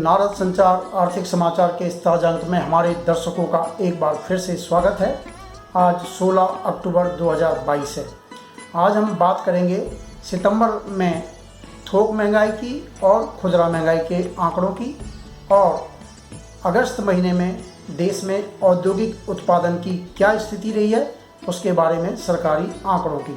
नारद संचार आर्थिक समाचार के इस ताज़ा अंक में हमारे दर्शकों का एक बार फिर से स्वागत है। आज 16 अक्टूबर 2022 है। आज हम बात करेंगे सितंबर में थोक महंगाई की और खुदरा महंगाई के आंकड़ों की, और अगस्त महीने में देश में औद्योगिक उत्पादन की क्या स्थिति रही है उसके बारे में सरकारी आंकड़ों की।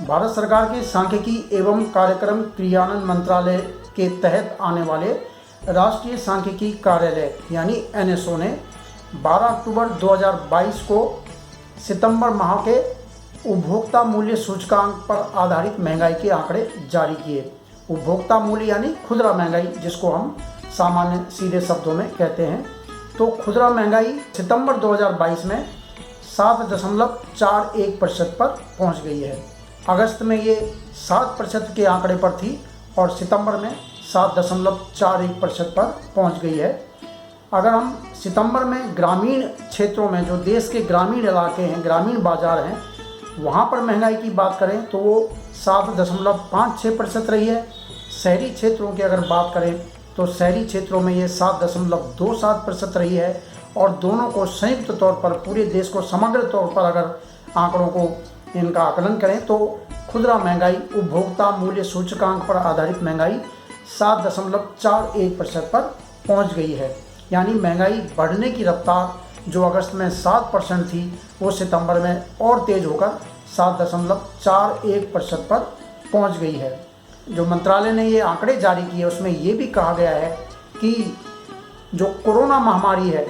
भारत सरकार के सांख्यिकी एवं कार्यक्रम क्रियान्वयन मंत्रालय के तहत आने वाले राष्ट्रीय सांख्यिकी कार्यालय यानी NSO ने 12 अक्टूबर 2022 को सितंबर माह के उपभोक्ता मूल्य सूचकांक पर आधारित महंगाई के आंकड़े जारी किए। उपभोक्ता मूल्य यानी खुदरा महंगाई, जिसको हम सामान्य सीधे शब्दों में कहते हैं। तो खुदरा महंगाई सितंबर 2022 में 7.41% पर पहुंच गई है। अगस्त में ये 7% के आंकड़े पर थी और सितंबर में 7.41% पर पहुंच गई है। अगर हम सितंबर में ग्रामीण क्षेत्रों में, जो देश के ग्रामीण इलाके हैं, ग्रामीण बाजार हैं, वहां पर महंगाई की बात करें तो वो 7.56% रही है। शहरी क्षेत्रों की अगर बात करें तो शहरी क्षेत्रों में ये 7.27% रही है। और दोनों को संयुक्त तौर पर, पूरे देश को समग्र तौर पर अगर आंकड़ों को इनका आकलन करें तो खुदरा महंगाई, उपभोक्ता मूल्य सूचकांक पर आधारित महंगाई 7.41% पर पहुंच गई है। यानी महंगाई बढ़ने की रफ्तार जो अगस्त में 7% थी वो सितंबर में और तेज होकर 7.41% पर पहुंच गई है। जो मंत्रालय ने ये आंकड़े जारी किए उसमें ये भी कहा गया है कि जो कोरोना महामारी है,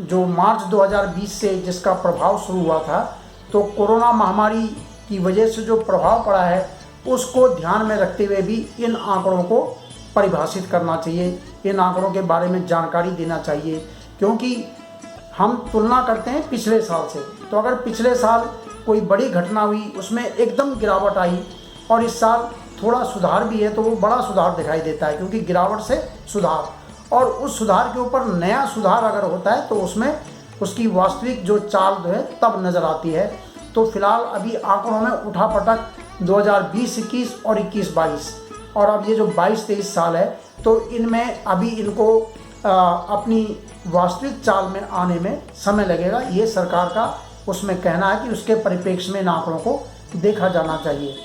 जो मार्च 2020 से जिसका प्रभाव शुरू हुआ था, तो कोरोना महामारी की वजह से जो प्रभाव पड़ा है उसको ध्यान में रखते हुए भी इन आंकड़ों को परिभाषित करना चाहिए, इन आंकड़ों के बारे में जानकारी देना चाहिए। क्योंकि हम तुलना करते हैं पिछले साल से, तो अगर पिछले साल कोई बड़ी घटना हुई, उसमें एकदम गिरावट आई और इस साल थोड़ा सुधार भी है, तो वो बड़ा सुधार दिखाई देता है, क्योंकि गिरावट से सुधार, और उस सुधार के ऊपर नया सुधार अगर होता है तो उसमें उसकी वास्तविक जो चाल जो है तब नज़र आती है। तो फिलहाल अभी आंकड़ों में उठापटक 2020-21 और 21-22, और अब ये जो 22-23 साल है, तो इनमें अभी इनको अपनी वास्तविक चाल में आने में समय लगेगा। ये सरकार का उसमें कहना है कि उसके परिप्रेक्ष्य में इन आंकड़ों को देखा जाना चाहिए।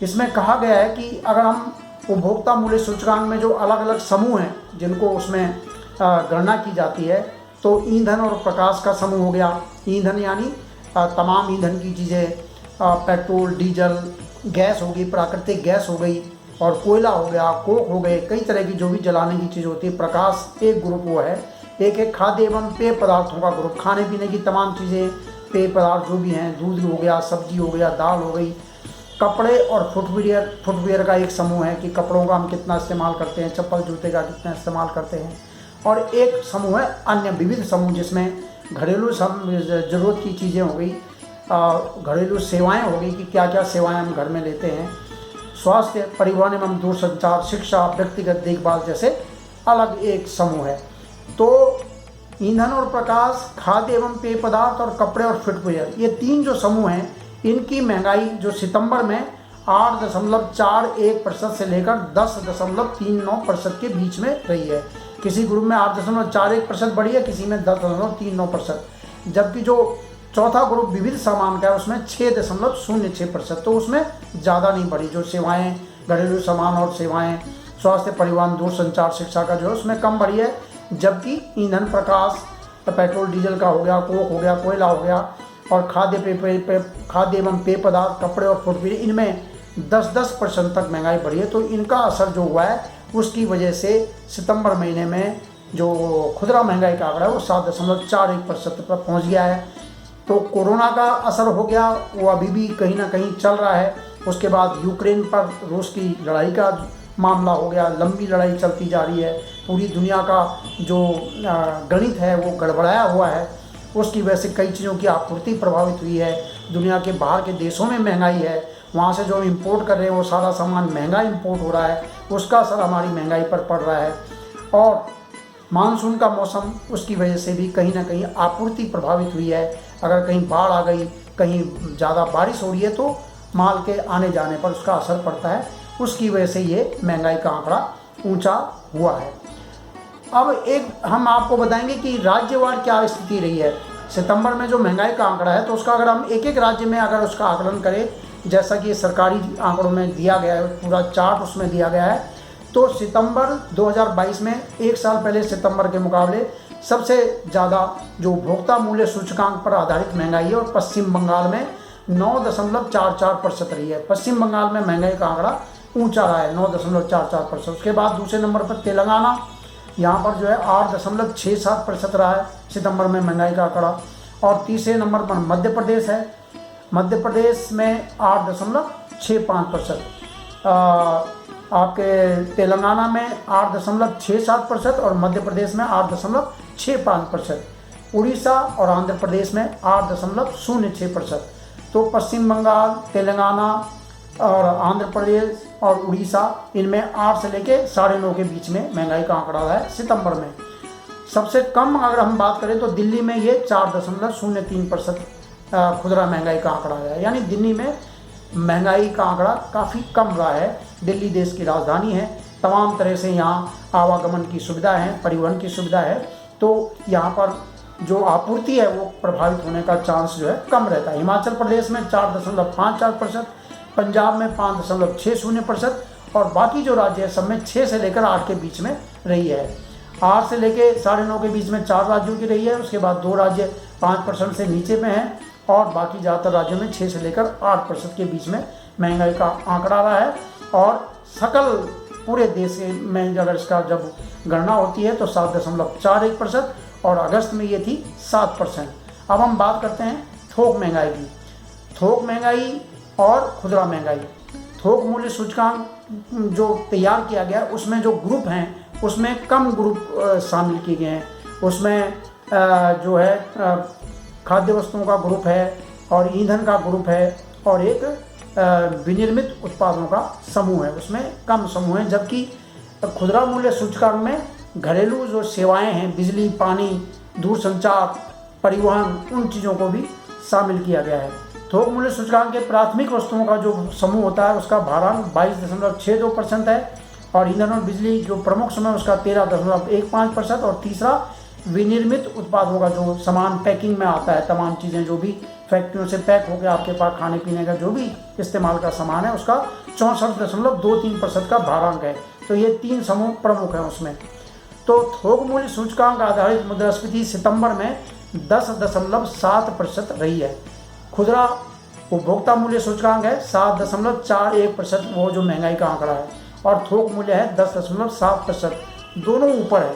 इसमें कहा गया है कि अगर हम उपभोक्ता मूल्य सूचकांक में जो अलग अलग समूह हैं जिनको उसमें गणना की जाती है, तो ईंधन और प्रकाश का समूह हो गया। ईंधन यानी तमाम ईंधन की चीज़ें, पेट्रोल, डीजल, गैस होगी, प्राकृतिक गैस हो गई, और कोयला हो गया, कोक हो गए, कई तरह की जो भी जलाने की चीज़ होती है। प्रकाश एक ग्रुप वो है। एक है खाद्य एवं पेय पदार्थों का ग्रुप, खाने पीने की तमाम चीज़ें, पेय पदार्थ जो भी हैं, दूध हो गया, सब्जी हो गया, दाल हो गई। कपड़े और फुटवियर का एक समूह है कि कपड़ों का हम कितना इस्तेमाल करते हैं, चप्पल जूते का कितना इस्तेमाल करते हैं। और एक समूह है अन्य विविध समूह, जिसमें घरेलू ज़रूरत की चीज़ें हो गई, घरेलू सेवाएं हो गई कि क्या क्या सेवाएं हम घर में लेते हैं, स्वास्थ्य, परिवहन एवं दूरसंचार, शिक्षा, व्यक्तिगत देखभाल जैसे अलग एक समूह है। तो ईंधन और प्रकाश, खाद्य एवं पेय पदार्थ और कपड़े और फुटवियर, ये तीन जो समूह हैं, इनकी महंगाई जो सितंबर में 8.41% से लेकर 10.39% के बीच में रही है। किसी ग्रुप में 8.41% बढ़ी है, किसी में 10.39%, जबकि जो चौथा ग्रुप विविध सामान का है उसमें 6.06%, तो उसमें ज़्यादा नहीं बढ़ी। जो सेवाएं, घरेलू सामान और सेवाएं, स्वास्थ्य, परिवहन, दूरसंचार, शिक्षा का जो है उसमें कम बढ़ी है। जबकि ईंधन, प्रकाश, पेट्रोल डीजल का हो गया, कोक हो गया, कोयला हो गया, और खाद्य एवं पेय पदार्थ, कपड़े और फुटवियर, इनमें 10% तक महंगाई बढ़ी है। तो इनका असर जो हुआ है उसकी वजह से सितंबर महीने में जो खुदरा महंगाई का आंकड़ा है वो 7.41% पर पहुंच गया है। तो कोरोना का असर हो गया, वो अभी भी कहीं ना कहीं चल रहा है। उसके बाद यूक्रेन पर रूस की लड़ाई का मामला हो गया, लंबी लड़ाई चलती जा रही है। पूरी दुनिया का जो गणित है वो गड़बड़ाया हुआ है। उसकी वजह से कई चीज़ों की आपूर्ति प्रभावित हुई है। दुनिया के बाहर के देशों में महंगाई है, वहाँ से जो हम इंपोर्ट कर रहे हैं वो सारा सामान महंगा इंपोर्ट हो रहा है, उसका असर हमारी महंगाई पर पड़ रहा है। और मानसून का मौसम, उसकी वजह से भी कहीं ना कहीं आपूर्ति प्रभावित हुई है। अगर कहीं बाढ़ आ गई, कहीं ज़्यादा बारिश हो रही है, तो माल के आने जाने पर उसका असर पड़ता है। उसकी वजह से ये महंगाई का आंकड़ा ऊंचा हुआ है। अब एक हम आपको बताएंगे कि राज्यवार क्या स्थिति रही है। सितंबर में जो महंगाई का आंकड़ा है तो उसका अगर हम एक एक राज्य में अगर उसका आकलन करें, जैसा कि सरकारी आंकड़ों में दिया गया है, पूरा चार्ट उसमें दिया गया है, तो सितंबर 2022 में एक साल पहले सितंबर के मुकाबले सबसे ज़्यादा जो उपभोक्ता मूल्य सूचकांक पर आधारित महंगाई है और पश्चिम बंगाल में 9.44% रही है। पश्चिम बंगाल में महंगाई का आंकड़ा ऊंचा रहा है 9.44%। उसके बाद दूसरे नंबर पर तेलंगाना, यहाँ पर जो है 8.67% रहा है सितंबर में महंगाई का आंकड़ा। और तीसरे नंबर पर मध्य प्रदेश है, मध्य प्रदेश में 8.65%, आपके तेलंगाना में 8.67% और मध्य प्रदेश में 8.65%, उड़ीसा और आंध्र प्रदेश में 8.06%। तो पश्चिम बंगाल, तेलंगाना और आंध्र प्रदेश और उड़ीसा, इनमें 8 से लेके 9.5 के बीच में महंगाई का आंकड़ा है सितंबर में। सबसे कम अगर हम बात करें तो दिल्ली में ये 4.03% खुदरा महंगाई का आंकड़ा है। यानी दिल्ली में महंगाई का आंकड़ा काफ़ी कम रहा है। दिल्ली देश की राजधानी है, तमाम तरह से यहाँ आवागमन की सुविधा है, परिवहन की सुविधा है, तो यहाँ पर जो आपूर्ति है वो प्रभावित होने का चांस जो है कम रहता है। हिमाचल प्रदेश में 4.54%, पंजाब में 5.60% और बाकी जो राज्य है सब में 6 से लेकर 8 के बीच में रही है। 8 से लेकर 9.5 के बीच में 4 राज्यों की रही है। उसके बाद 2 राज्य 5% से नीचे में हैं और बाकी ज़्यादातर राज्यों में 6 से लेकर 8% के बीच में महंगाई का आंकड़ा रहा है। और सकल पूरे देश में अगर इसका जब गणना होती है तो 7.41% और अगस्त में ये थी 7%। अब हम बात करते हैं थोक महंगाई की। थोक महंगाई और खुदरा महंगाई। थोक मूल्य सूचकांक जो तैयार किया गया उसमें जो ग्रुप हैं उसमें कम ग्रुप शामिल किए गए हैं। उसमें जो है खाद्य वस्तुओं का ग्रुप है और ईंधन का ग्रुप है और एक विनिर्मित उत्पादों का समूह है, उसमें कम समूह है। जबकि खुदरा मूल्य सूचकांक में घरेलू जो सेवाएं हैं, बिजली, पानी, दूरसंचार, परिवहन, उन चीज़ों को भी शामिल किया गया है। थोक मूल्य सूचकांक के प्राथमिक वस्तुओं का जो समूह होता है उसका भारांक 22.62% है और ईंधन और बिजली जो प्रमुख समूह है उसका 13.15% और तीसरा विनिर्मित उत्पादों का जो सामान पैकिंग में आता है, तमाम चीज़ें जो भी फैक्ट्रियों से पैक होकर आपके पास खाने पीने का जो भी इस्तेमाल का सामान है उसका 64.23% का भारांक है। तो ये 3 समूह प्रमुख हैं उसमें। तो थोक मूल्य सूचकांक आधारित मुद्रास्फीति सितंबर में 10.7% रही है। खुदरा उपभोक्ता मूल्य सूचकांक है 7.41%, वो जो महंगाई का आंकड़ा है, और थोक मूल्य है 10.7%, दोनों ऊपर है।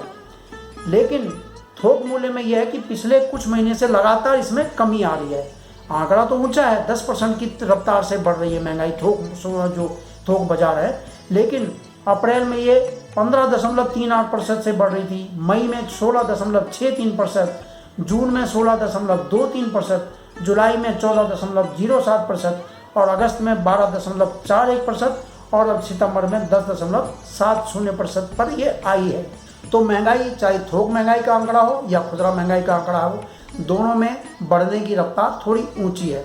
लेकिन थोक मूल्य में यह है कि पिछले कुछ महीने से लगातार इसमें कमी आ रही है। आंकड़ा तो ऊंचा है, 10% की रफ्तार से बढ़ रही है महंगाई जो थोक बाजार है, लेकिन अप्रैल में ये 15.38% से बढ़ रही थी, मई में 16.63%, जून में 16.23%, जुलाई में 14.07% और अगस्त में 12.41% और अब सितंबर में 10.70% पर ये आई है। तो महंगाई चाहे थोक महंगाई का आंकड़ा हो या खुदरा महंगाई का आंकड़ा हो, दोनों में बढ़ने की रफ्तार थोड़ी ऊंची है।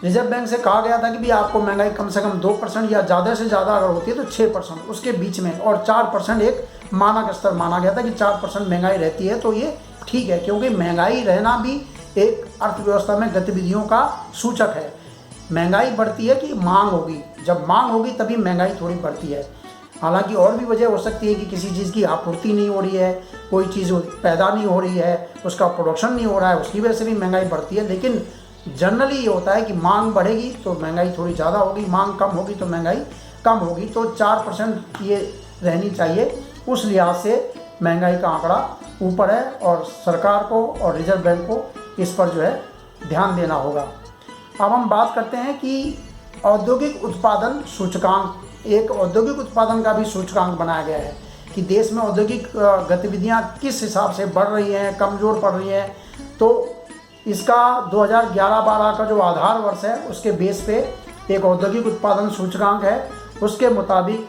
रिजर्व बैंक से कहा गया था कि भी आपको महंगाई कम से कम 2% या ज़्यादा से ज़्यादा अगर होती है तो 6%, उसके बीच में, और 4% एक मानक स्तर माना गया था कि 4% महंगाई रहती है तो ये ठीक है, क्योंकि महंगाई रहना भी एक अर्थव्यवस्था में गतिविधियों का सूचक है। महंगाई बढ़ती है कि मांग होगी, जब मांग होगी तभी महंगाई थोड़ी बढ़ती है। हालांकि और भी वजह हो सकती है कि किसी चीज़ की आपूर्ति नहीं हो रही है, कोई चीज़ पैदा नहीं हो रही है, उसका प्रोडक्शन नहीं हो रहा है, उसकी वजह से भी महंगाई बढ़ती है। लेकिन जनरली ये होता है कि मांग बढ़ेगी तो महंगाई थोड़ी ज़्यादा होगी, मांग कम होगी तो महंगाई कम होगी। तो 4% ये रहनी चाहिए, उस लिहाज से महंगाई का आंकड़ा ऊपर है और सरकार को और रिजर्व बैंक को इस पर जो है ध्यान देना होगा। अब हम बात करते हैं कि औद्योगिक उत्पादन सूचकांक, एक औद्योगिक उत्पादन का भी सूचकांक बनाया गया है कि देश में औद्योगिक गतिविधियां किस हिसाब से बढ़ रही हैं, कमज़ोर पड़ रही हैं। तो इसका 2011-12 का जो आधार वर्ष है उसके बेस पे एक औद्योगिक उत्पादन सूचकांक है। उसके मुताबिक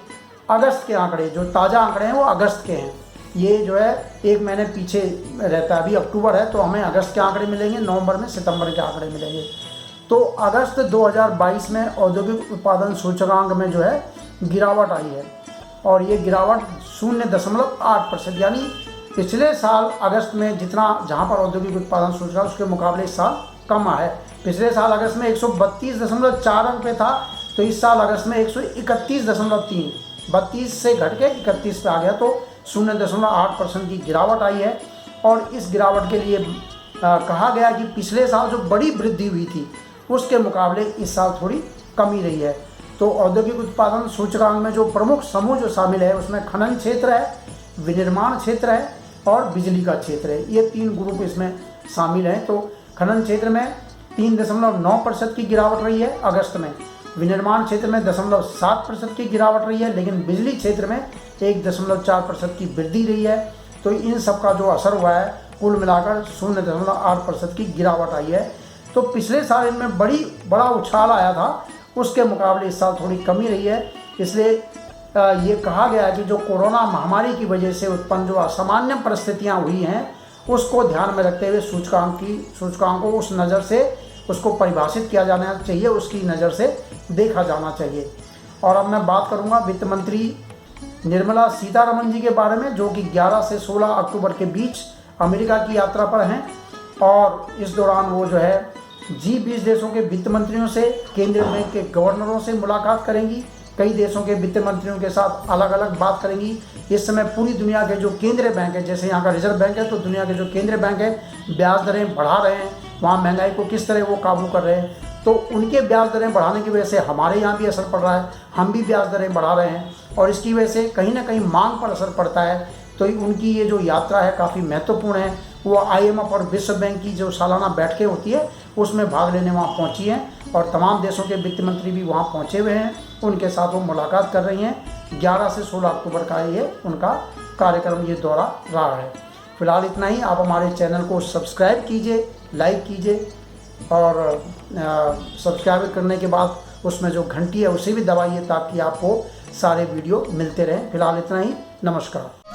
अगस्त के आंकड़े, जो ताज़ा आंकड़े हैं वो अगस्त के हैं, ये जो है एक महीने पीछे रहता है, अभी अक्टूबर है तो हमें अगस्त के आंकड़े मिलेंगे, नवंबर में सितंबर के आंकड़े मिलेंगे। तो अगस्त 2022 में औद्योगिक उत्पादन सूचकांक में जो है गिरावट आई है और ये गिरावट 0.8%, यानी पिछले साल अगस्त में जितना जहां पर औद्योगिक उत्पादन सूचकांक उसके मुकाबले इस साल कम है। पिछले साल अगस्त में 132.4 अंक पे था, तो इस साल अगस्त में 131.3, 32 से घट के 31 पे आ गया, तो 0.8% की गिरावट आई है। और इस गिरावट के लिए कहा गया कि पिछले साल जो बड़ी वृद्धि हुई थी उसके मुकाबले इस साल थोड़ी कमी रही है। तो औद्योगिक उत्पादन सूचकांक में जो प्रमुख समूह जो शामिल है उसमें खनन क्षेत्र है, विनिर्माण क्षेत्र है और बिजली का क्षेत्र है। ये 3 ग्रुप इसमें शामिल हैं। तो खनन क्षेत्र में 3.9% की गिरावट रही है अगस्त में, विनिर्माण क्षेत्र में 0.7% की गिरावट रही है, लेकिन बिजली क्षेत्र में 1.4% की वृद्धि रही है। तो इन सब का जो असर हुआ है कुल मिलाकर 0.8% की गिरावट आई है। तो पिछले साल इनमें बड़ा उछाल आया था, उसके मुकाबले इस साल थोड़ी कमी रही है। इसलिए ये कहा गया है कि जो कोरोना महामारी की वजह से उत्पन्न जो असामान्य परिस्थितियां हुई हैं उसको ध्यान में रखते हुए सूचकांक को उस नज़र से उसको परिभाषित किया जाना चाहिए, उसकी नज़र से देखा जाना चाहिए। और अब मैं बात करूंगा वित्त मंत्री निर्मला सीतारमण जी के बारे में, जो कि 11 से 16 अक्टूबर के बीच अमेरिका की यात्रा पर हैं। और इस दौरान वो जो है G20 देशों के वित्त मंत्रियों से, केंद्रीय बैंक के गवर्नरों से मुलाकात करेंगी, कई देशों के वित्त मंत्रियों के साथ अलग अलग बात करेंगी। इस समय पूरी दुनिया के जो केंद्रीय बैंक है, जैसे यहाँ का रिजर्व बैंक है, तो दुनिया के जो केंद्रीय बैंक है ब्याज दरें बढ़ा रहे हैं, वहाँ महंगाई को किस तरह वो काबू कर रहे हैं। तो उनके ब्याज दरें बढ़ाने की वजह से हमारे यहाँ भी असर पड़ रहा है, हम भी ब्याज दरें बढ़ा रहे हैं और इसकी वजह से कहीं ना कहीं मांग पर असर पड़ता है। तो उनकी ये जो यात्रा है काफ़ी महत्वपूर्ण है। वो IMF और विश्व बैंक की जो सालाना बैठकें होती है उसमें भाग लेने वहाँ पहुँची हैं और तमाम देशों के वित्त मंत्री भी वहाँ पहुँचे हुए हैं, उनके साथ वो मुलाकात कर रही हैं। 11 से 16 अक्टूबर का ये उनका कार्यक्रम, ये दौरा रहा है। फिलहाल इतना ही। आप हमारे चैनल को सब्सक्राइब कीजिए, लाइक कीजिए और सब्सक्राइब करने के बाद उसमें जो घंटी है उसे भी दबाइए ताकि आपको सारे वीडियो मिलते रहें। फिलहाल इतना ही। नमस्कार।